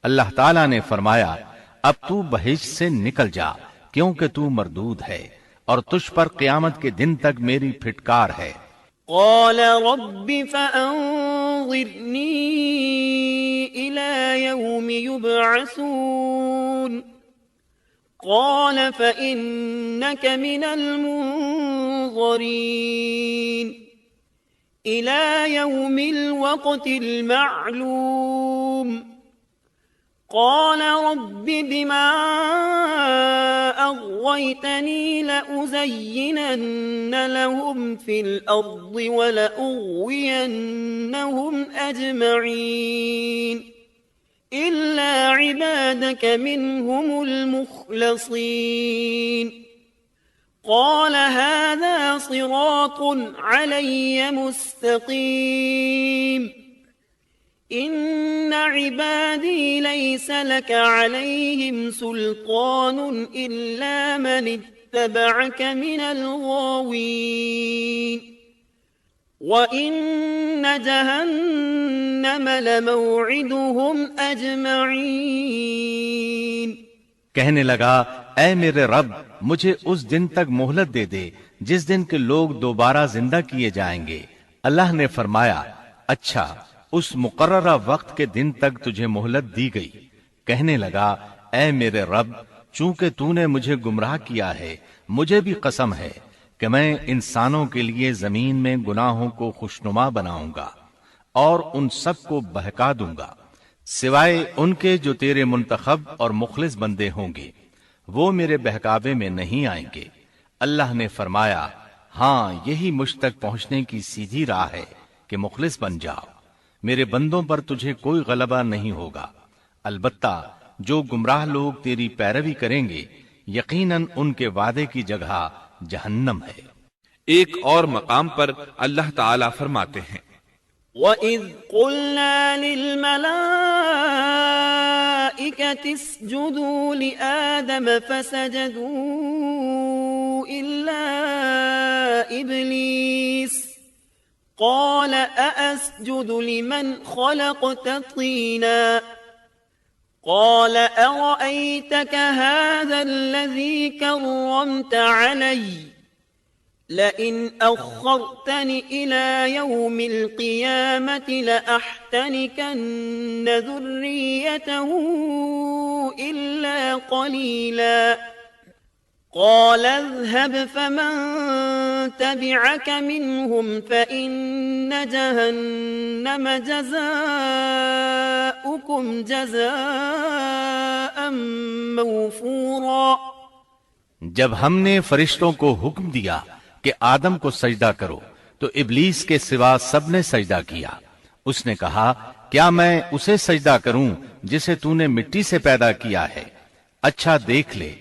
اللہ تعالیٰ نے فرمایا اب تو بہشت سے نکل جا کیونکہ تو مردود ہے اور تجھ پر قیامت کے دن تک میری پھٹکار ہے۔ قال رب فأنظرني إلى يوم يبعثون قال فإنك من المنظرين إلى يوم الوقت المعلوم قال رب بما أغويتني لأزينن لهم في الأرض ولأغوينهم أجمعين إلا عبادك منهم المخلصين قال هذا صراط علي مستقيم إن عبادي ليس لك عليهم سلطان إلا من اتبعك من الغاوين وَإِنَّ جَهَنَّمَ لَمَوْعِدُهُمْ أَجْمَعِينَ۔ کہنے لگا اے میرے رب مجھے اس دن تک مہلت دے دے جس دن کے لوگ دوبارہ زندہ کیے جائیں گے۔ اللہ نے فرمایا اچھا اس مقررہ وقت کے دن تک تجھے مہلت دی گئی۔ کہنے لگا اے میرے رب چونکہ تو نے مجھے گمراہ کیا ہے مجھے بھی قسم ہے کہ میں انسانوں کے لیے زمین میں گناہوں کو خوشنما بناؤں گا اور ان سب کو بہکا دوں گا سوائے ان کے جو تیرے منتخب اور مخلص بندے ہوں گے، وہ میرے بہکاوے میں نہیں آئیں گے۔ اللہ نے فرمایا ہاں یہی مجھ تک پہنچنے کی سیدھی راہ ہے کہ مخلص بن جاؤ، میرے بندوں پر تجھے کوئی غلبہ نہیں ہوگا۔ البتہ جو گمراہ لوگ تیری پیروی کریں گے یقیناً ان کے وعدے کی جگہ جہنم ہے۔ ایک اور مقام پر اللہ تعالیٰ فرماتے ہیں وَإِذْ قُلْنَا لِلْمَلَائِكَةِ اسْجُدُوا لِآدَمَ فَسَجَدُوا إِلَّا إِبْلِيسَ قَالَ أَأَسْجُدُ لِمَنْ خَلَقْتَ طِينًا قال أرأيتك هذا الذي كرمت علي لئن أخرتني إلى يوم القيامة لأحتنكن ذريته إلا قليلا قال اذهب فمن تبعك منهم فإن جهنم جزاؤكم جزاء موفورا۔ جب ہم نے فرشتوں کو حکم دیا کہ آدم کو سجدہ کرو تو ابلیس کے سوا سب نے سجدہ کیا۔ اس نے کہا کیا میں اسے سجدہ کروں جسے تو نے مٹی سے پیدا کیا ہے؟ اچھا دیکھ لے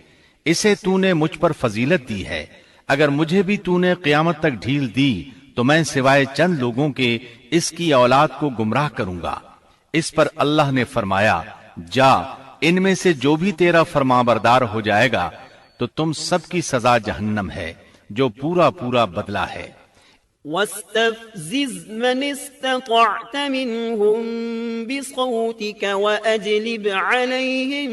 اسے تو نے مجھ پر فضیلت دی ہے، اگر مجھے بھی تو نے قیامت تک ڈھیل دی تو میں سوائے چند لوگوں کے اس کی اولاد کو گمراہ کروں گا۔ اس پر اللہ نے فرمایا جا ان میں سے جو بھی تیرا فرمانبردار ہو جائے گا تو تم سب کی سزا جہنم ہے جو پورا پورا بدلہ ہے۔ واستفزز من استطعت منهم بصوتك وأجلب عليهم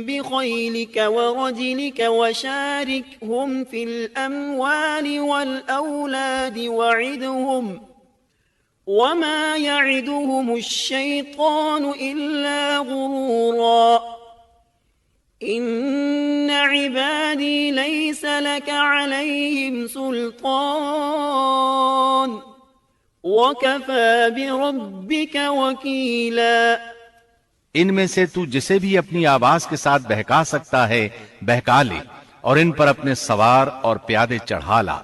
بخيلك ورجلك وشاركهم في الأموال والأولاد وعدهم وما يعدهم الشيطان إلا غرورا إن عبادي ليس لك عليهم سلطان وكفى بربك وكيلا۔ ان میں سے تو جسے بھی اپنی آواز کے ساتھ بہکا سکتا ہے بہکا لے اور ان پر اپنے سوار اور پیادے چڑھا لا،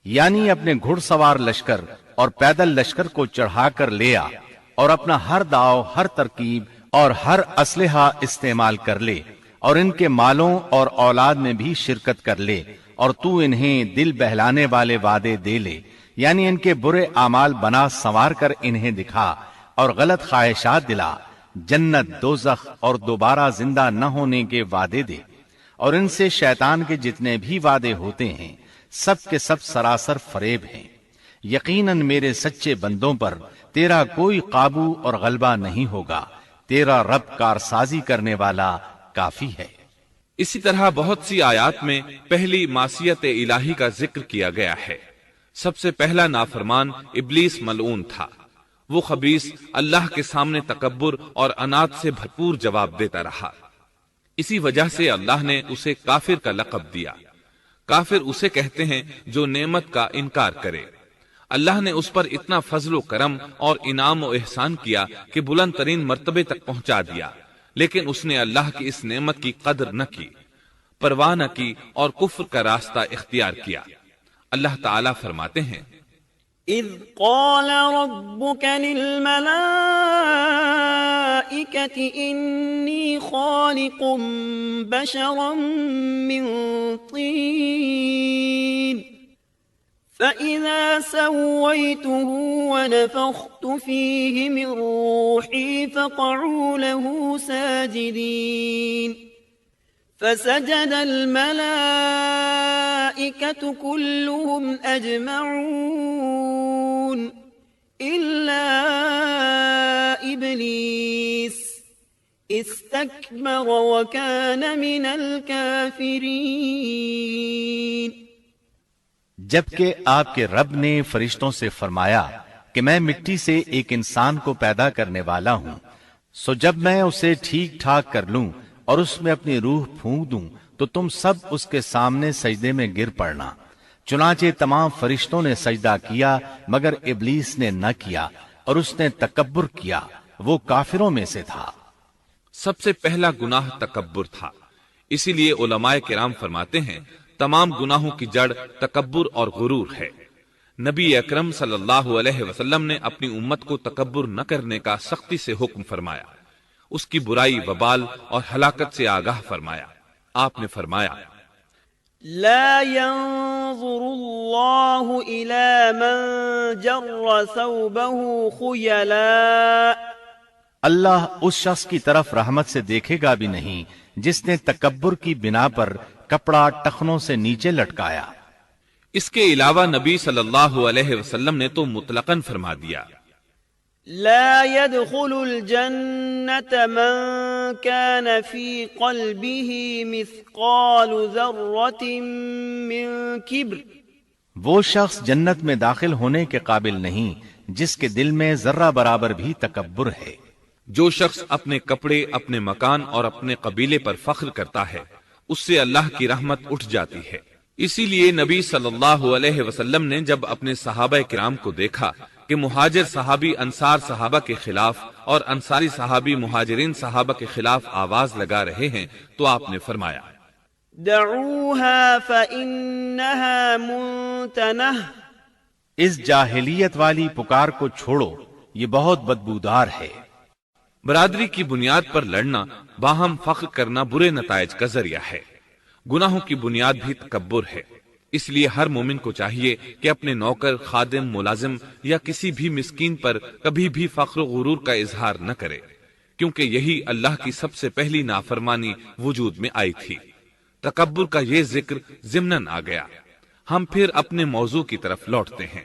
یعنی اپنے گھڑ سوار لشکر اور پیدل لشکر کو چڑھا کر لے آ اور اپنا ہر داؤ ہر ترکیب اور ہر اسلحہ استعمال کر لے اور ان کے مالوں اور اولاد میں بھی شرکت کر لے اور تو انہیں دل بہلانے والے وعدے دے لے، یعنی ان کے برے اعمال بنا سنوار کر انہیں دکھا اور غلط خواہشات دلا، جنت دوزخ اور دوبارہ زندہ نہ ہونے کے وعدے دے، اور ان سے شیطان کے جتنے بھی وعدے ہوتے ہیں سب کے سب سراسر فریب ہیں۔ یقیناً میرے سچے بندوں پر تیرا کوئی قابو اور غلبہ نہیں ہوگا، تیرا رب کارسازی کرنے والا کافی ہے۔ اسی طرح بہت سی آیات میں پہلی معصیت الہی کا ذکر کیا گیا ہے۔ سب سے پہلا نافرمان ابلیس ملعون تھا۔ وہ خبیث اللہ کے سامنے تکبر اور انات سے بھرپور جواب دیتا رہا۔ اسی وجہ سے اللہ نے اسے کافر کا لقب دیا۔ کافر اسے کہتے ہیں جو نعمت کا انکار کرے۔ اللہ نے اس پر اتنا فضل و کرم اور انعام و احسان کیا کہ بلند ترین مرتبے تک پہنچا دیا، لیکن اس نے اللہ کی اس نعمت کی قدر نہ کی، پرواہ نہ کی اور کفر کا راستہ اختیار کیا۔ اللہ تعالیٰ فرماتے ہیں، إذ قال ربك للملائكة إني خالق بشرا من طين فإذا سويته ونفخت فيه من روحي فقعوا له ساجدين فسجد الملائكة كلهم أجمعون إلا إبليس استكبر وكان من الكافرين۔ جبکہ آپ کے رب نے فرشتوں سے فرمایا کہ میں مٹی سے ایک انسان کو پیدا کرنے والا ہوں، سو جب میں اسے ٹھیک ٹھاک کر لوں اور اس میں اپنی روح پھونک دوں تو تم سب اس کے سامنے سجدے میں گر پڑنا۔ چنانچہ تمام فرشتوں نے سجدہ کیا مگر ابلیس نے نہ کیا اور اس نے تکبر کیا، وہ کافروں میں سے تھا۔ سب سے پہلا گناہ تکبر تھا۔ اسی لیے علماء کرام فرماتے ہیں تمام گناہوں کی جڑ تکبر اور غرور ہے۔ نبی اکرم صلی اللہ علیہ وسلم نے اپنی امت کو تکبر نہ کرنے کا سختی سے حکم فرمایا، اس کی برائی، وبال اور ہلاکت سے آگاہ فرمایا۔ آپ نے فرمایا، لا ينظر الله إلى من جر ثوبه خيلاء، اللہ اس شخص کی طرف رحمت سے دیکھے گا بھی نہیں جس نے تکبر کی بنا پر کپڑا ٹخنوں سے نیچے لٹکایا۔ اس کے علاوہ نبی صلی اللہ علیہ وسلم نے تو مطلقاً فرما دیا، لا يدخل الجنة من كان في قلبه مثقال ذرة من كبر، وہ شخص جنت میں داخل ہونے کے قابل نہیں جس کے دل میں ذرہ برابر بھی تکبر ہے۔ جو شخص اپنے کپڑے، اپنے مکان اور اپنے قبیلے پر فخر کرتا ہے اس سے اللہ کی رحمت اٹھ جاتی ہے۔ اسی لیے نبی صلی اللہ علیہ وسلم نے جب اپنے صحابہ کرام کو دیکھا کہ مہاجر صحابی انصار صحابہ کے خلاف اور انصاری صحابی مہاجرین صحابہ کے خلاف آواز لگا رہے ہیں تو آپ نے فرمایا، دعوها فإنها منتنہ، اس جاہلیت والی پکار کو چھوڑو، یہ بہت بدبودار ہے۔ برادری کی بنیاد پر لڑنا، باہم فخر کرنا برے نتائج کا ذریعہ ہے۔ گناہوں کی بنیاد بھی تکبر ہے۔ اس لیے ہر مومن کو چاہیے کہ اپنے نوکر، خادم، ملازم یا کسی بھی مسکین پر کبھی بھی فخر و غرور کا اظہار نہ کرے، کیونکہ یہی اللہ کی سب سے پہلی نافرمانی وجود میں آئی تھی۔ تکبر کا یہ ذکر ضمناً آ گیا۔ ہم پھر اپنے موضوع کی طرف لوٹتے ہیں۔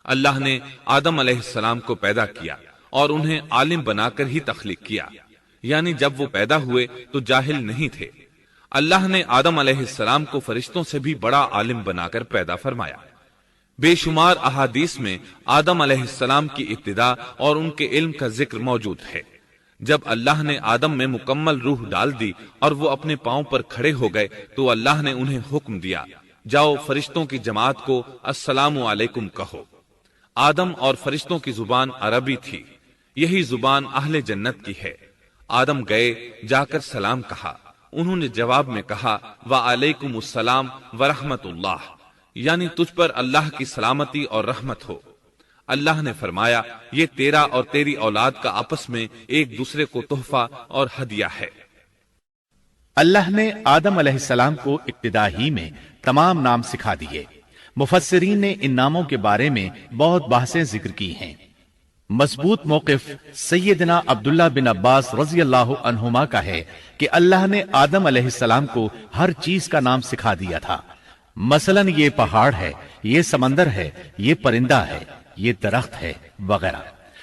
اللہ نے آدم علیہ السلام کو پیدا کیا اور انہیں عالم بنا کر ہی تخلیق کیا، یعنی جب وہ پیدا ہوئے تو جاہل نہیں تھے۔ اللہ نے آدم علیہ السلام کو فرشتوں سے بھی بڑا عالم بنا کر پیدا فرمایا۔ بے شمار احادیث میں آدم علیہ السلام کی ابتدا اور ان کے علم کا ذکر موجود ہے۔ جب اللہ نے آدم میں مکمل روح ڈال دی اور وہ اپنے پاؤں پر کھڑے ہو گئے تو اللہ نے انہیں حکم دیا، جاؤ فرشتوں کی جماعت کو السلام علیکم کہو۔ آدم اور فرشتوں کی زبان عربی تھی، یہی زبان اہل جنت کی ہے۔ آدم گئے، جا کر سلام کہا، انہوں نے جواب میں کہا وعلیکم السلام ورحمت اللہ، یعنی تجھ پر اللہ کی سلامتی اور رحمت ہو۔ اللہ نے فرمایا یہ تیرا اور تیری اولاد کا آپس میں ایک دوسرے کو تحفہ اور ہدیہ ہے۔ اللہ نے آدم علیہ السلام کو ابتدا ہی میں تمام نام سکھا دیے۔ مفسرین نے ان ناموں کے بارے میں بہت بحثیں ذکر کی ہیں۔ مضبوط موقف سیدنا عبداللہ بن عباس رضی اللہ عنہما کا ہے کہ اللہ نے آدم علیہ السلام کو ہر چیز کا نام سکھا دیا تھا، مثلا یہ پہاڑ ہے، یہ سمندر ہے، یہ پرندہ ہے، یہ درخت ہے وغیرہ۔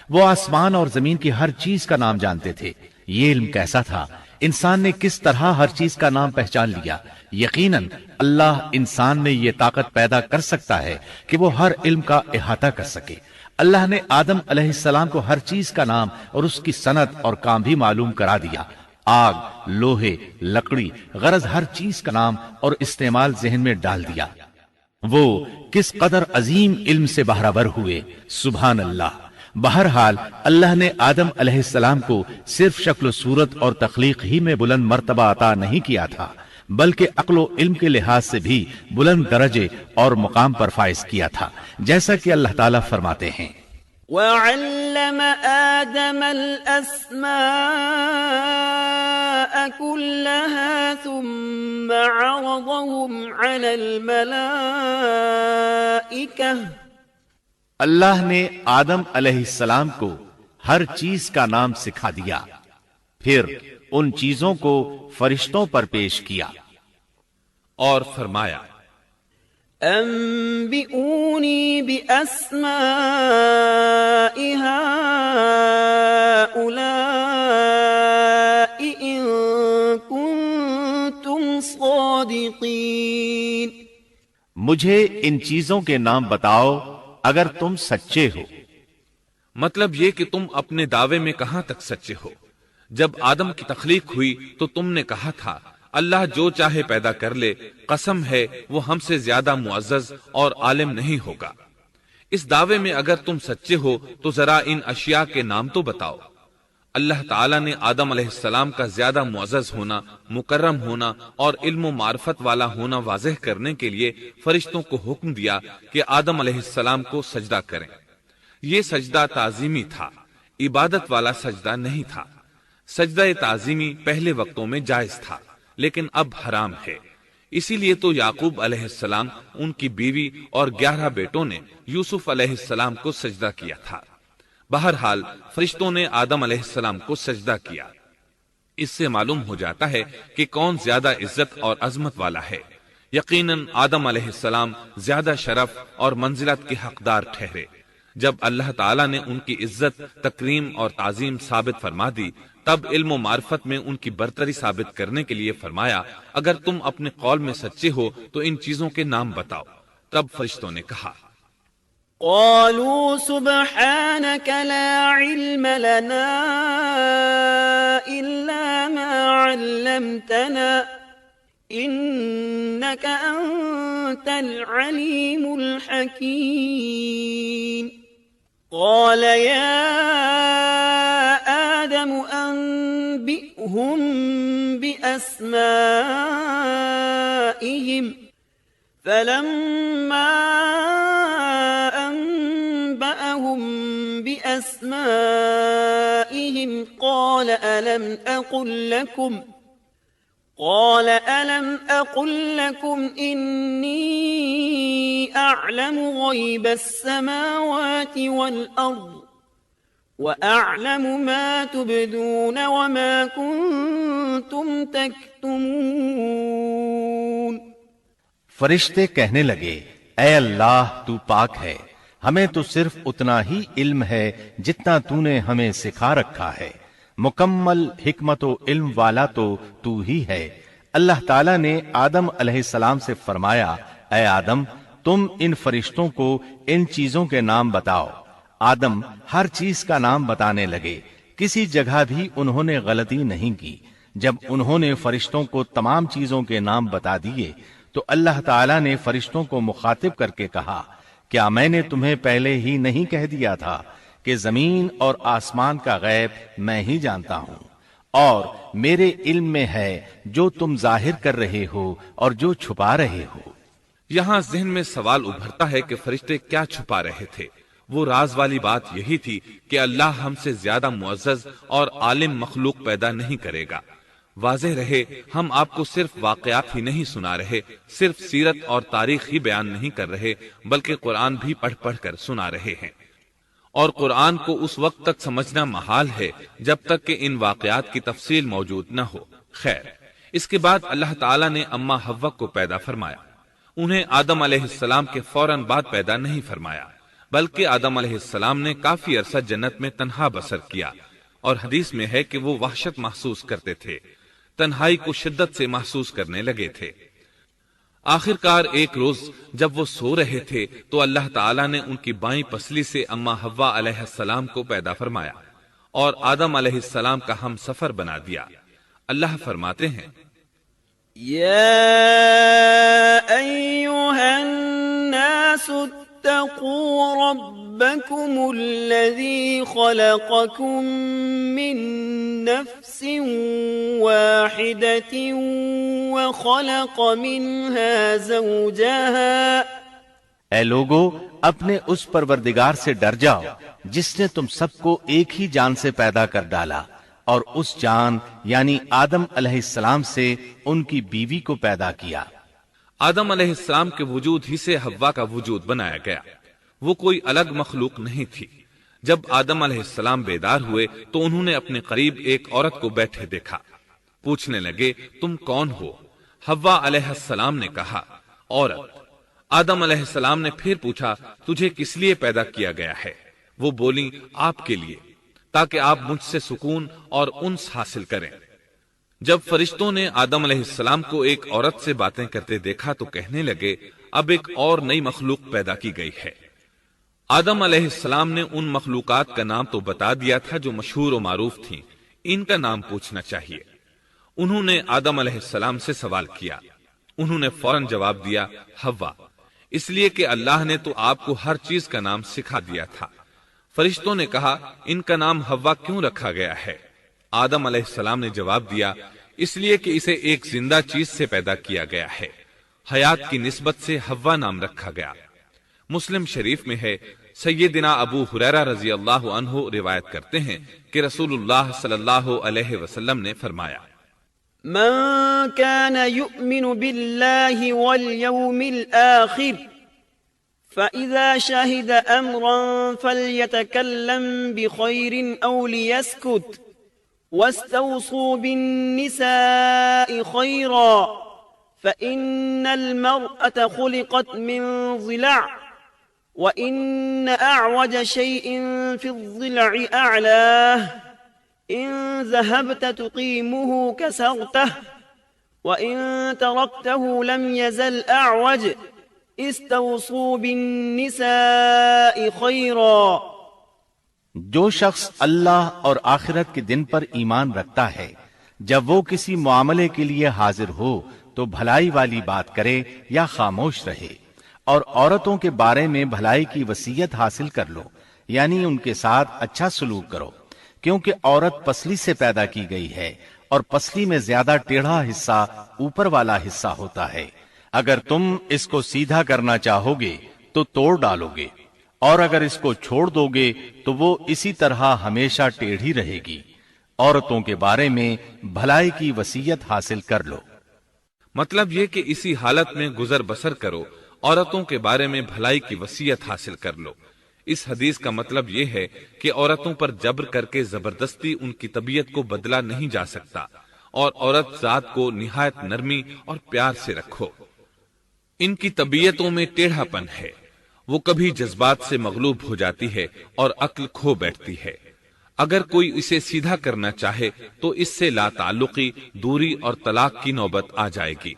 وہ آسمان اور زمین کی ہر چیز کا نام جانتے تھے۔ یہ علم کیسا تھا؟ انسان نے کس طرح ہر چیز کا نام پہچان لیا؟ یقیناً اللہ انسان میں یہ طاقت پیدا کر سکتا ہے کہ وہ ہر علم کا احاطہ کر سکے۔ اللہ نے آدم علیہ السلام کو ہر چیز کا نام اور اس کی صنعت اور کام بھی معلوم کرا دیا۔ آگ، لوہے، لکڑی، غرض ہر چیز کا نام اور استعمال ذہن میں ڈال دیا۔ وہ کس قدر عظیم علم سے بہرہ ہوئے، سبحان اللہ۔ بہرحال اللہ نے آدم علیہ السلام کو صرف شکل و صورت اور تخلیق ہی میں بلند مرتبہ عطا نہیں کیا تھا، بلکہ عقل و علم کے لحاظ سے بھی بلند درجے اور مقام پر فائز کیا تھا، جیسا کہ اللہ تعالیٰ فرماتے ہیں وَعَلَّمَ آدَمَ الْأَسْمَاءَ كُلَّهَا ثُمَّ عَرَضَهُمْ عَلَى الْمَلَائِكَةِ۔ اللہ نے آدم علیہ السلام کو ہر چیز کا نام سکھا دیا، پھر ان چیزوں کو فرشتوں پر پیش کیا اور فرمایا أنبئوني بأسماء هؤلاء إن كنتم صادقين۔ مجھے ان چیزوں کے نام بتاؤ اگر تم سچے ہو۔ مطلب یہ کہ تم اپنے دعوے میں کہاں تک سچے ہو؟ جب آدم کی تخلیق ہوئی تو تم نے کہا تھا اللہ جو چاہے پیدا کر لے، قسم ہے وہ ہم سے زیادہ معزز اور عالم نہیں ہوگا۔ اس دعوے میں اگر تم سچے ہو تو ذرا ان اشیاء کے نام تو بتاؤ۔ اللہ تعالیٰ نے آدم علیہ السلام کا زیادہ معزز ہونا، مکرم ہونا اور علم و معرفت والا ہونا واضح کرنے کے لیے فرشتوں کو حکم دیا کہ آدم علیہ السلام کو سجدہ کریں۔ یہ سجدہ تعظیمی تھا، عبادت والا سجدہ نہیں تھا۔ سجدہ تعظیمی پہلے وقتوں میں جائز تھا، لیکن اب حرام ہے۔ اسی لیے تو یعقوب علیہ السلام، ان کی بیوی اور 11 بیٹوں نے یوسف علیہ السلام کو سجدہ کیا تھا۔ بہرحال فرشتوں نے آدم علیہ السلام کو سجدہ کیا۔ اس سے معلوم ہو جاتا ہے کہ کون زیادہ عزت اور عظمت والا ہے۔ یقیناً آدم علیہ السلام زیادہ شرف اور منزلت کے حقدار ٹھہرے۔ جب اللہ تعالیٰ نے ان کی عزت، تکریم اور تعظیم ثابت فرما دی، تب علم و معرفت میں ان کی برتری ثابت کرنے کے لیے فرمایا اگر تم اپنے قول میں سچے ہو تو ان چیزوں کے نام بتاؤ۔ تب فرشتوں نے کہا قالوا سبحانك لا علم لنا إلا ما علمتنا إنك أنت العليم الحكيم۔ قال يا آدم أنبئهم بأسمائهم فلما أنبأهم بأسمائهم قال ألم أقل لكم إني أعلم غيب السماوات والأرض وأعلم ما تبدون وما كنتم تكتمون۔ فرشتے کہنے لگے اے اللہ تو پاک ہے، ہمیں تو صرف اتنا ہی علم ہے جتنا تو نے ہمیں سکھا رکھا ہے، مکمل حکمت و علم والا تو ہی ہے۔ اللہ تعالیٰ نے آدم علیہ السلام سے فرمایا اے آدم تم ان فرشتوں کو ان چیزوں کے نام بتاؤ۔ آدم ہر چیز کا نام بتانے لگے، کسی جگہ بھی انہوں نے غلطی نہیں کی۔ جب انہوں نے فرشتوں کو تمام چیزوں کے نام بتا دیے تو اللہ تعالیٰ نے فرشتوں کو مخاطب کر کے کہا کیا میں نے تمہیں پہلے ہی نہیں کہہ دیا تھا کہ زمین اور آسمان کا غیب میں ہی جانتا ہوں، اور میرے علم میں ہے جو تم ظاہر کر رہے ہو اور جو چھپا رہے ہو۔ یہاں ذہن میں سوال ابھرتا ہے کہ فرشتے کیا چھپا رہے تھے؟ وہ راز والی بات یہی تھی کہ اللہ ہم سے زیادہ معزز اور عالم مخلوق پیدا نہیں کرے گا۔ واضح رہے ہم آپ کو صرف واقعات ہی نہیں سنا رہے، صرف سیرت اور تاریخ ہی بیان نہیں کر رہے، بلکہ قرآن بھی پڑھ پڑھ کر سنا رہے ہیں۔ اور قرآن کو اس وقت تک سمجھنا محال ہے جب تک کہ ان واقعات کی تفصیل موجود نہ ہو۔ خیر، اس کے بعد اللہ تعالیٰ نے اما حوا کو پیدا فرمایا۔ انہیں آدم علیہ السلام کے فوراً بعد پیدا نہیں فرمایا، بلکہ آدم علیہ السلام نے کافی عرصہ جنت میں تنہا بسر کیا، اور حدیث میں ہے کہ وہ وحشت محسوس کرتے تھے، تنہائی کو شدت سے محسوس کرنے لگے تھے۔ آخرکار ایک روز جب وہ سو رہے تھے تو اللہ تعالیٰ نے ان کی بائیں پسلی سے اما حوا علیہ السلام کو پیدا فرمایا اور آدم علیہ السلام کا ہم سفر بنا دیا۔ اللہ فرماتے ہیں، يا أيها الناس اتقوا ربكم الذي خلقكم من نفس واحدة وخلق منها زوجها۔ اے لوگو، اپنے اس پروردگار سے ڈر جاؤ جس نے تم سب کو ایک ہی جان سے پیدا کر ڈالا، اور اس جان یعنی آدم علیہ السلام سے ان کی بیوی کو پیدا کیا۔ آدم علیہ السلام کے وجود ہی سے حوا کا وجود بنایا گیا، وہ کوئی الگ مخلوق نہیں تھی۔ جب آدم علیہ السلام بیدار ہوئے تو انہوں نے اپنے قریب ایک عورت کو بیٹھے دیکھا، پوچھنے لگے، تم کون ہو؟ حوا علیہ السلام نے کہا، عورت۔ آدم علیہ السلام نے پھر پوچھا، تجھے کس لیے پیدا کیا گیا ہے؟ وہ بولی، آپ کے لیے، تاکہ آپ مجھ سے سکون اور انس حاصل کریں۔ جب فرشتوں نے آدم علیہ السلام کو ایک عورت سے باتیں کرتے دیکھا تو کہنے لگے، اب ایک اور نئی مخلوق پیدا کی گئی ہے۔ آدم علیہ السلام نے ان مخلوقات کا نام تو بتا دیا تھا جو مشہور و معروف تھیں، ان کا نام پوچھنا چاہیے۔ انہوں نے آدم علیہ السلام سے سوال کیا، انہوں نے فوراً جواب دیا، حوا، اس لیے کہ اللہ نے تو آپ کو ہر چیز کا نام سکھا دیا تھا۔ فرشتوں نے کہا، ان کا نام حوا کیوں رکھا گیا ہے؟ آدم علیہ السلام نے جواب دیا، اس لیے کہ اسے ایک زندہ چیز سے پیدا کیا گیا ہے، حیات کی نسبت سے حوا نام رکھا گیا۔ مسلم شریف میں ہے، سیدنا ابو ہریرہ رضی اللہ عنہ روایت کرتے ہیں کہ رسول اللہ صلی اللہ علیہ وسلم نے فرمایا، من كان يؤمن بالله واليوم الآخر فإذا شهد أمرا فليتكلم بخير أو ليسكت واستوصوا بالنساء خيرا فإن المرأة خلقت من ضلع وإن أعوج شيء في الضلع أعلاه إن ذهبت تقيمه كسرته وإن تركته لم يزل أعوج استوصوا بالنساء خيرا۔ جو شخص اللہ اور آخرت کے دن پر ایمان رکھتا ہے، جب وہ کسی معاملے کے لیے حاضر ہو تو بھلائی والی بات کرے یا خاموش رہے، اور عورتوں کے بارے میں بھلائی کی وصیت حاصل کر لو، یعنی ان کے ساتھ اچھا سلوک کرو، کیونکہ عورت پسلی سے پیدا کی گئی ہے، اور پسلی میں زیادہ ٹیڑھا حصہ اوپر والا حصہ ہوتا ہے۔ اگر تم اس کو سیدھا کرنا چاہو گے تو توڑ ڈالو گے، اور اگر اس کو چھوڑ دو گے تو وہ اسی طرح ہمیشہ ٹیڑھی رہے گی۔ عورتوں کے بارے میں بھلائی کی وصیت حاصل کر لو۔ مطلب یہ کہ اسی حالت میں گزر بسر کرو، عورتوں کے بارے میں بھلائی کی وصیت حاصل کر لو۔ اس حدیث کا مطلب یہ ہے کہ عورتوں پر جبر کر کے زبردستی ان کی طبیعت کو بدلا نہیں جا سکتا، اور عورت ذات کو نہایت نرمی اور پیار سے رکھو۔ ان کی طبیعتوں میں ٹیڑھا پن ہے، وہ کبھی جذبات سے مغلوب ہو جاتی ہے اور عقل کھو بیٹھتی ہے۔ اگر کوئی اسے سیدھا کرنا چاہے تو اس سے لا تعلقی، دوری اور طلاق کی نوبت آ جائے گی۔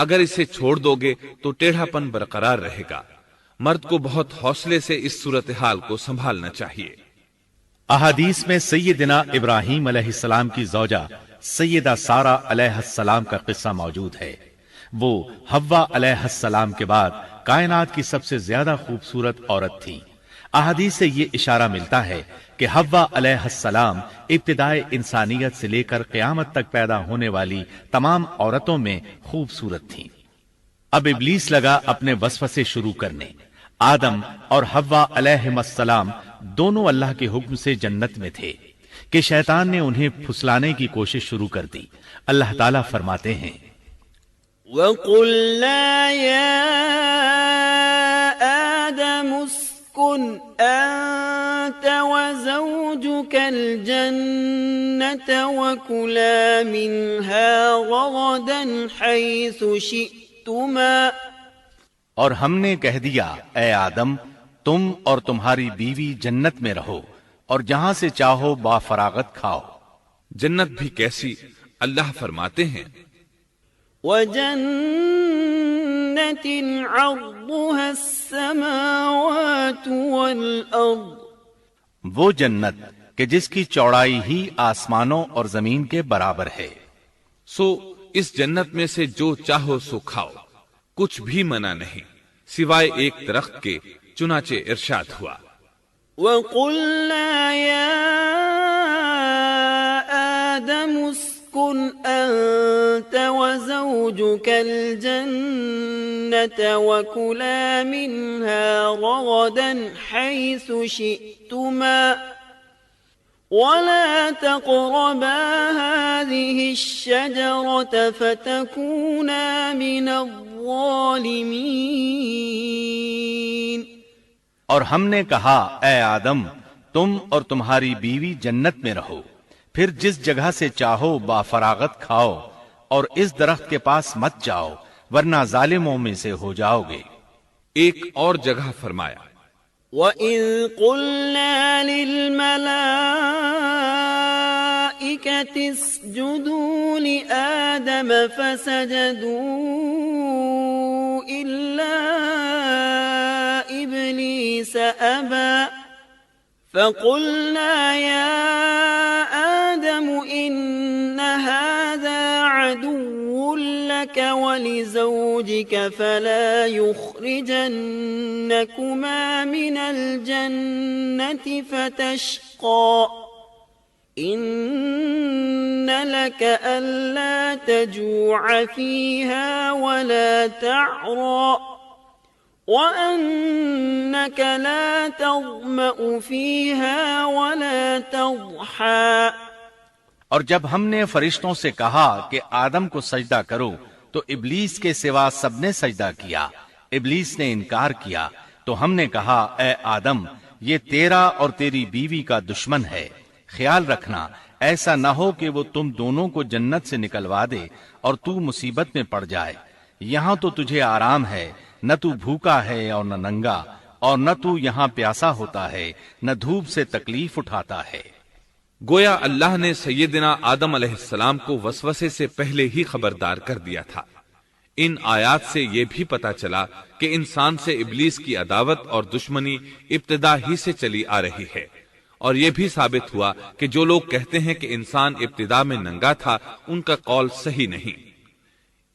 اگر اسے چھوڑ دو گے تو ٹیڑھا پن برقرار رہے گا۔ مرد کو بہت حوصلے سے اس صورتحال کو سنبھالنا چاہیے۔ احادیث میں سیدنا ابراہیم علیہ السلام کی زوجہ سیدہ سارہ علیہ السلام کا قصہ موجود ہے۔ وہ حوا علیہ السلام کے بعد کائنات کی سب سے زیادہ خوبصورت عورت تھی۔ احادیث سے یہ اشارہ ملتا ہے کہ حوا علیہ السلام ابتدائے انسانیت سے لے کر قیامت تک پیدا ہونے والی تمام عورتوں میں خوبصورت تھیں۔ اب ابلیس لگا اپنے وسوسے شروع کرنے۔ آدم اور حوا علیہ السلام دونوں اللہ کے حکم سے جنت میں تھے کہ شیطان نے انہیں پھسلانے کی کوشش شروع کر دی۔ اللہ تعالیٰ فرماتے ہیں، وَقُلْنَا يَا آدَمُ اسْكُنْ أَنْتَ وَزَوْجُكَ الْجَنَّةَ وَكُلَا مِنْهَا رَغَدًا حَيْثُ شِئْتُمَا۔ اور ہم نے کہہ دیا، اے آدم، تم اور تمہاری بیوی جنت میں رہو اور جہاں سے چاہو با فراغت کھاؤ۔ جنت بھی کیسی؟ اللہ فرماتے ہیں وَجَنَّةٍ عَرْضُهَا السَّمَاوَاتُ وَالْأَرْضُ، وہ جنت کہ جس کی چوڑائی ہی آسمانوں اور زمین کے برابر ہے۔ سو اس جنت میں سے جو چاہو سو کھاؤ، کچھ بھی منع نہیں سوائے ایک درخت کے، چنانچہ ارشاد ہوا وَقُلْنَا يَا آدَمُ اسْكُنْ أَنْتَ وَزَوْجُكَ الْجَنَّةَ وَكُلَا مِنْهَا رَغَدًا حَيْثُ شِئْتُمَا وَلَا تَقْرَبَا هَذِهِ الشَّجَرَةَ فَتَكُونَا مِنَ الظَّالِمِينَ۔ اور ہم نے کہا اے آدم تم اور تمہاری بیوی جنت میں رہو، پھر جس جگہ سے چاہو با فراغت کھاؤ، اور اس درخت کے پاس مت جاؤ ورنہ ظالموں میں سے ہو جاؤ گے۔ ایک اور جگہ فرمایا وَإِذْ قُلْنَا لِلْمَلَائِكَةِ اسْجُدُوا لِآدَمَ فَسَجَدُوا إِلَّا إِبْلِيسَ أَبَى فَقُلْنَا يَا آدَمُ إِنَّ هَذَا عَدُوٌّ لَكَ وَلِزَوْجِكَ فَلَا يُخْرِجَنَّكُمَا مِنَ الْجَنَّةِ فَتَشْقَى إِنَّ لَكَ أَلَّا تَجُوعَ فِيهَا وَلَا تَعْرَى وَأَنَّكَ لَا تَظْمَأُ فِيهَا وَلَا تَضْحَى۔ اور جب ہم نے فرشتوں سے کہا کہ آدم کو سجدہ کرو تو ابلیس کے سوا سب نے سجدہ کیا، ابلیس نے انکار کیا، تو ہم نے کہا اے آدم یہ تیرا اور تیری بیوی کا دشمن ہے، خیال رکھنا ایسا نہ ہو کہ وہ تم دونوں کو جنت سے نکلوا دے اور تو مصیبت میں پڑ جائے۔ یہاں تو تجھے آرام ہے، نہ تو بھوکا ہے اور نہ ننگا، اور نہ تو یہاں پیاسا ہوتا ہے، نہ دھوپ سے تکلیف اٹھاتا ہے۔ گویا اللہ نے سیدنا آدم علیہ السلام کو وسوسے سے پہلے ہی خبردار کر دیا تھا۔ ان آیات سے یہ بھی پتا چلا کہ انسان سے ابلیس کی عداوت اور دشمنی ابتدا ہی سے چلی آ رہی ہے، اور یہ بھی ثابت ہوا کہ جو لوگ کہتے ہیں کہ انسان ابتدا میں ننگا تھا ان کا قول صحیح نہیں،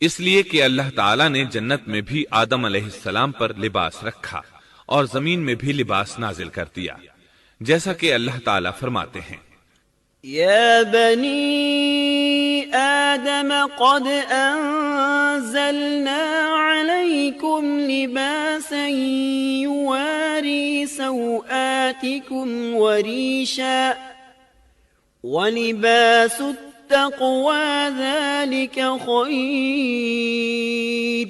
اس لیے کہ اللہ تعالیٰ نے جنت میں بھی آدم علیہ السلام پر لباس رکھا اور زمین میں بھی لباس نازل کر دیا، جیسا کہ اللہ تعالیٰ فرماتے ہیں يا بني آدم قد أنزلنا عليكم لباسا يواري سوآتكم وريشا ولباس التقوى ذلك خير۔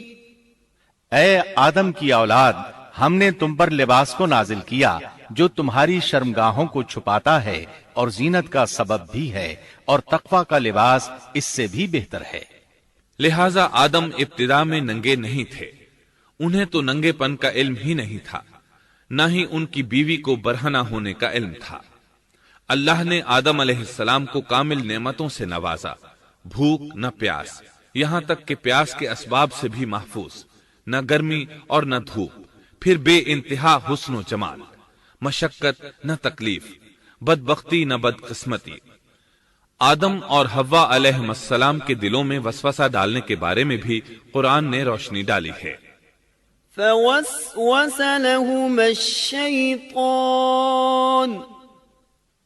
اے آدم کی اولاد ہم نے تم پر لباس کو نازل کیا جو تمہاری شرمگاہوں کو چھپاتا ہے اور زینت کا سبب بھی ہے، اور تقوی کا لباس اس سے بھی بہتر ہے۔ لہذا آدم ابتدا میں ننگے نہیں تھے، انہیں تو ننگے پن کا علم ہی نہیں تھا، نہ ہی ان کی بیوی کو برہنہ ہونے کا علم تھا۔ اللہ نے آدم علیہ السلام کو کامل نعمتوں سے نوازا، بھوک نہ پیاس، یہاں تک کہ پیاس کے اسباب سے بھی محفوظ، نہ گرمی اور نہ دھوپ، پھر بے انتہا حسن و جمال، مشقت نہ تکلیف، بدبختی نہ بدقسمتی۔ آدم اور حوا علیہ السلام کے دلوں میں وسوسہ ڈالنے کے بارے میں بھی قرآن نے روشنی ڈالی ہے۔ فوسوس لهما الشیطان،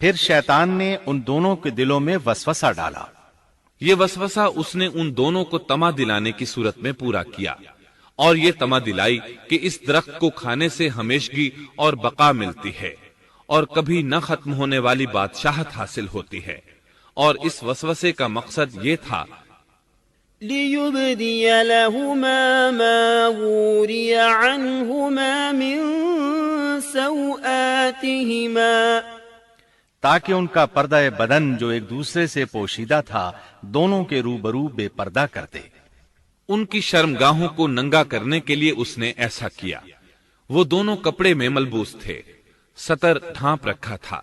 پھر شیطان نے ان دونوں کے دلوں میں وسوسہ ڈالا۔ یہ وسوسہ اس نے ان دونوں کو تما دلانے کی صورت میں پورا کیا، اور یہ تما دلائی کہ اس درخت کو کھانے سے ہمیشگی اور بقا ملتی ہے اور کبھی نہ ختم ہونے والی بادشاہت حاصل ہوتی ہے، اور اس وسوسے کا مقصد یہ تھا لِيُبْدِيَ لَهُمَا مَا وُورِيَ عَنْهُمَا مِنْ سَوْآتِهِمَا، تاکہ ان کا پردہ بدن جو ایک دوسرے سے پوشیدہ تھا دونوں کے روبرو بے پردہ کر دے۔ ان کی شرمگاہوں کو ننگا کرنے کے لیے اس نے ایسا کیا۔ وہ دونوں کپڑے میں ملبوس تھے، ستر ڈھانپ رکھا تھا۔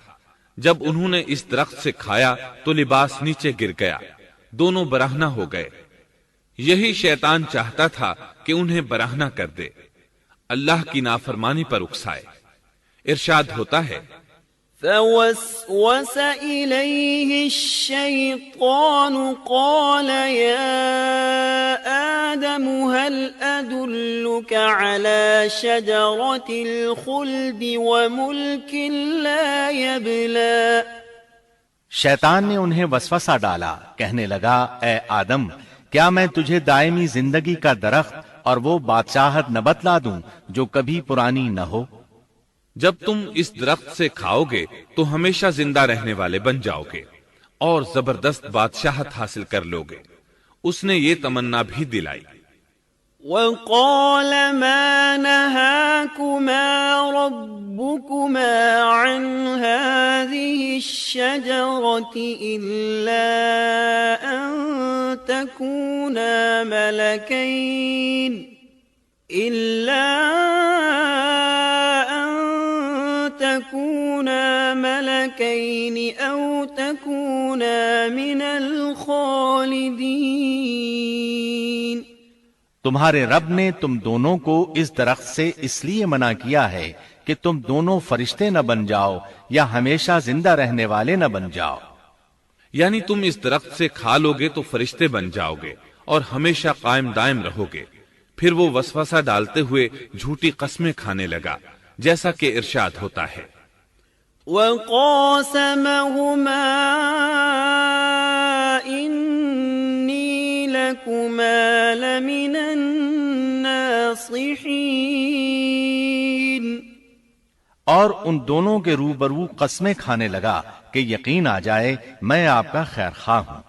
جب انہوں نے اس درخت سے کھایا تو لباس نیچے گر گیا، دونوں برہنہ ہو گئے۔ یہی شیطان چاہتا تھا کہ انہیں برہنہ کر دے، اللہ کی نافرمانی پر اکسائے۔ ارشاد ہوتا ہے، فوسوس إليه الشيطان قال يا آدم هل أدلك على شجرة الخلد وملك لا يبلى۔ شیطان نے انہیں وسوسہ ڈالا، کہنے لگا اے آدم، کیا میں تجھے دائمی زندگی کا درخت اور وہ بادشاہت نہ بتلا دوں جو کبھی پرانی نہ ہو؟ جب تم اس درخت سے کھاؤ گے تو ہمیشہ زندہ رہنے والے بن جاؤ گے اور زبردست بادشاہت حاصل کر لو گے۔ اس نے یہ تمنا بھی دلائی۔ وقال ما نهاكما ربكما عن هذه الشجرة إلا أن تكونا ملكين أو تكونا من الخالدين۔ تمہارے رب نے تم دونوں کو اس درخت سے اس لیے منع کیا ہے کہ تم دونوں فرشتے نہ بن جاؤ یا ہمیشہ زندہ رہنے والے نہ بن جاؤ۔ یعنی تم اس درخت سے کھا لو گے تو فرشتے بن جاؤ گے اور ہمیشہ قائم دائم رہو گے۔ پھر وہ وسوسہ ڈالتے ہوئے جھوٹی قسمیں کھانے لگا، جیسا کہ ارشاد ہوتا ہے، وَقَاسَمَهُمَا إِنِّي لَكُمَا لَمِنَ النَّاصِحِينَ۔ اور ان دونوں کے روبرو قسمیں کھانے لگا کہ یقین آ جائے میں آپ کا خیر خواہ ہوں۔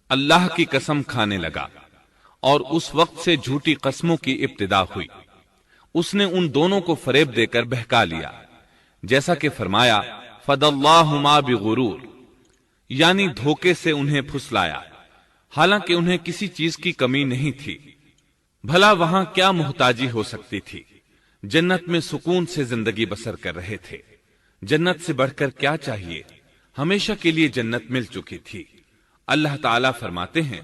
اللہ کی قسم کھانے لگا، اور اس وقت سے جھوٹی قسموں کی ابتدا ہوئی۔ اس نے ان دونوں کو فریب دے کر بہکا لیا، جیسا کہ فرمایا فَدَلَّاهُمَا بِغُرُورٍ، یعنی دھوکے سے انہیں پھسلایا، حالانکہ انہیں کسی چیز کی کمی نہیں تھی۔ بھلا وہاں کیا محتاجی ہو سکتی تھی؟ جنت میں سکون سے زندگی بسر کر رہے تھے، جنت سے بڑھ کر کیا چاہیے؟ ہمیشہ کے لیے جنت مل چکی تھی۔ اللہ تعالیٰ فرماتے ہیں،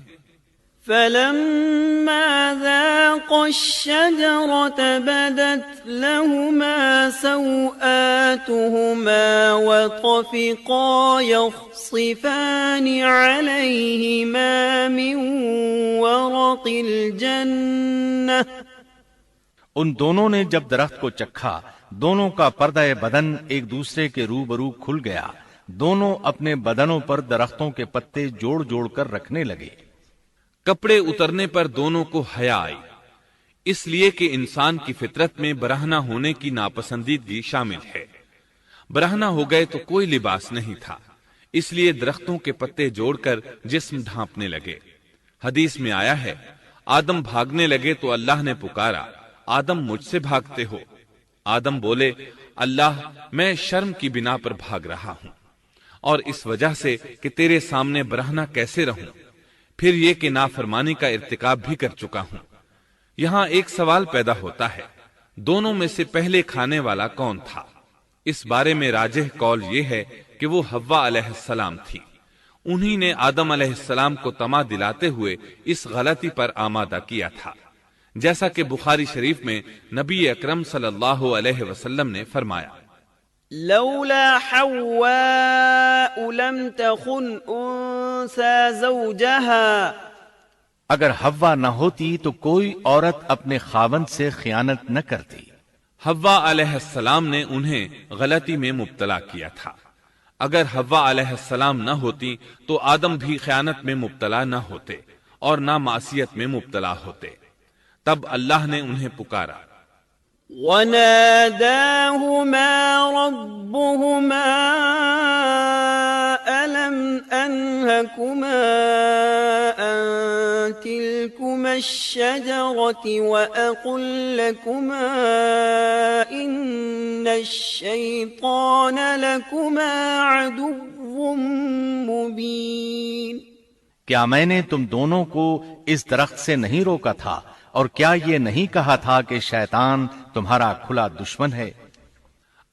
فَلَمَّا ذَاقَا الشَّجَرَةَ بَدَتْ لَهُمَا سَوْآتُهُمَا وَطَفِقَا يَخْصِفَانِ عَلَيْهِمَا مِنْ وَرَقِ الْجَنَّةِ۔ ان دونوں نے جب درخت کو چکھا، دونوں کا پردہ بدن ایک دوسرے کے روبرو کھل گیا، دونوں اپنے بدنوں پر درختوں کے پتے جوڑ جوڑ کر رکھنے لگے۔ کپڑے اترنے پر دونوں کو حیا آئی، اس لیے کہ انسان کی فطرت میں برہنہ ہونے کی ناپسندیدگی شامل ہے۔ برہنہ ہو گئے تو کوئی لباس نہیں تھا، اس لیے درختوں کے پتے جوڑ کر جسم ڈھانپنے لگے۔ حدیث میں آیا ہے، آدم بھاگنے لگے تو اللہ نے پکارا، آدم مجھ سے بھاگتے ہو؟ آدم بولے، اللہ میں شرم کی بنا پر بھاگ رہا ہوں، اور اس وجہ سے کہ تیرے سامنے برہنہ کیسے رہوں، پھر یہ کہ نافرمانی کا ارتکاب بھی کر چکا ہوں۔ یہاں ایک سوال پیدا ہوتا ہے، دونوں میں سے پہلے کھانے والا کون تھا؟ اس بارے میں راجح قول یہ ہے کہ وہ حوا علیہ السلام تھی۔ انہی نے آدم علیہ السلام کو طمع دلاتے ہوئے اس غلطی پر آمادہ کیا تھا، جیسا کہ بخاری شریف میں نبی اکرم صلی اللہ علیہ وسلم نے فرمایا، لولا حواء لم تخن انثى زوجها۔ اگر حوا نہ ہوتی تو کوئی عورت اپنے خاوند سے خیانت نہ کرتی۔ حوا علیہ السلام نے انہیں غلطی میں مبتلا کیا تھا۔ اگر حوا علیہ السلام نہ ہوتی تو آدم بھی خیانت میں مبتلا نہ ہوتے اور نہ معصیت میں مبتلا ہوتے۔ تب اللہ نے انہیں پکارا، وَنَادَاهُمَا رَبُّهُمَا أَلَمْ أَنْهَكُمَا أَنْ تِلْكُمَا الشَّجَرَةِ وَأَقُلْ لَكُمَا إِنَّ الشَّيْطَانَ لَكُمَا عَدُوٌّ مُبِينٌ۔ کیا میں نے تم دونوں کو اس درخت سے نہیں روکا تھا اور کیا یہ نہیں کہا تھا کہ شیطان تمہارا کھلا دشمن ہے؟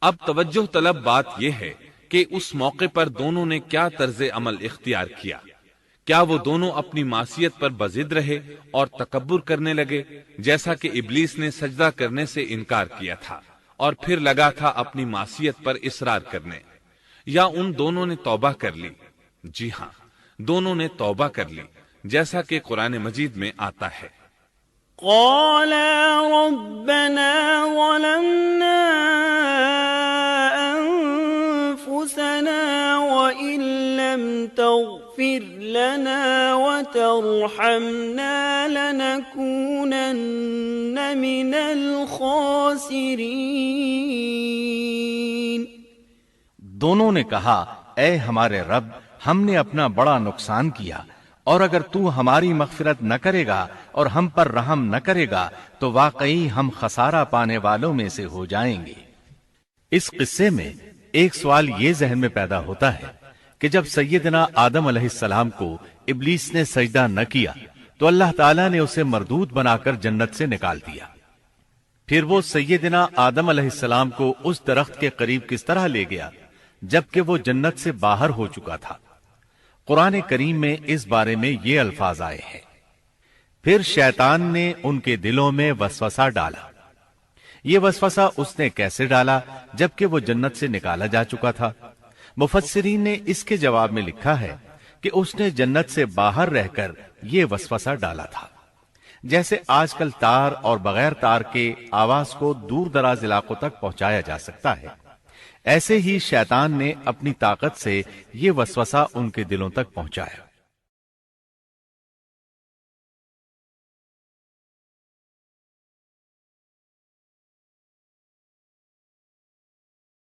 اب توجہ طلب بات یہ ہے کہ اس موقع پر دونوں نے کیا طرز عمل اختیار کیا۔ کیا وہ دونوں اپنی معصیت پر بضد رہے اور تکبر کرنے لگے، جیسا کہ ابلیس نے سجدہ کرنے سے انکار کیا تھا اور پھر لگا تھا اپنی معصیت پر اصرار کرنے، یا ان دونوں نے توبہ کر لی؟ جی ہاں، دونوں نے توبہ کر لی، جیسا کہ قرآن مجید میں آتا ہے۔ قالا ربنا ظلمنا أنفسنا وإن لم تغفر لنا وترحمنا لنكونن من الخاسرين۔ دونوں نے کہا اے ہمارے رب، ہم نے اپنا بڑا نقصان کیا، اور اگر تو ہماری مغفرت نہ کرے گا اور ہم پر رحم نہ کرے گا تو واقعی ہم خسارہ پانے والوں میں سے ہو جائیں گے۔ اس قصے میں ایک سوال یہ ذہن میں پیدا ہوتا ہے کہ جب سیدنا آدم علیہ السلام کو ابلیس نے سجدہ نہ کیا تو اللہ تعالیٰ نے اسے مردود بنا کر جنت سے نکال دیا، پھر وہ سیدنا آدم علیہ السلام کو اس درخت کے قریب کس طرح لے گیا جبکہ وہ جنت سے باہر ہو چکا تھا؟ قرآن کریم میں اس بارے میں یہ الفاظ آئے ہیں، پھر شیطان نے ان کے دلوں میں وسوسہ ڈالا۔ یہ وسوسہ اس نے کیسے ڈالا جبکہ وہ جنت سے نکالا جا چکا تھا؟ مفسرین نے اس کے جواب میں لکھا ہے کہ اس نے جنت سے باہر رہ کر یہ وسوسہ ڈالا تھا، جیسے آج کل تار اور بغیر تار کے آواز کو دور دراز علاقوں تک پہنچایا جا سکتا ہے، ایسے ہی شیطان نے اپنی طاقت سے یہ وسوسہ ان کے دلوں تک پہنچایا۔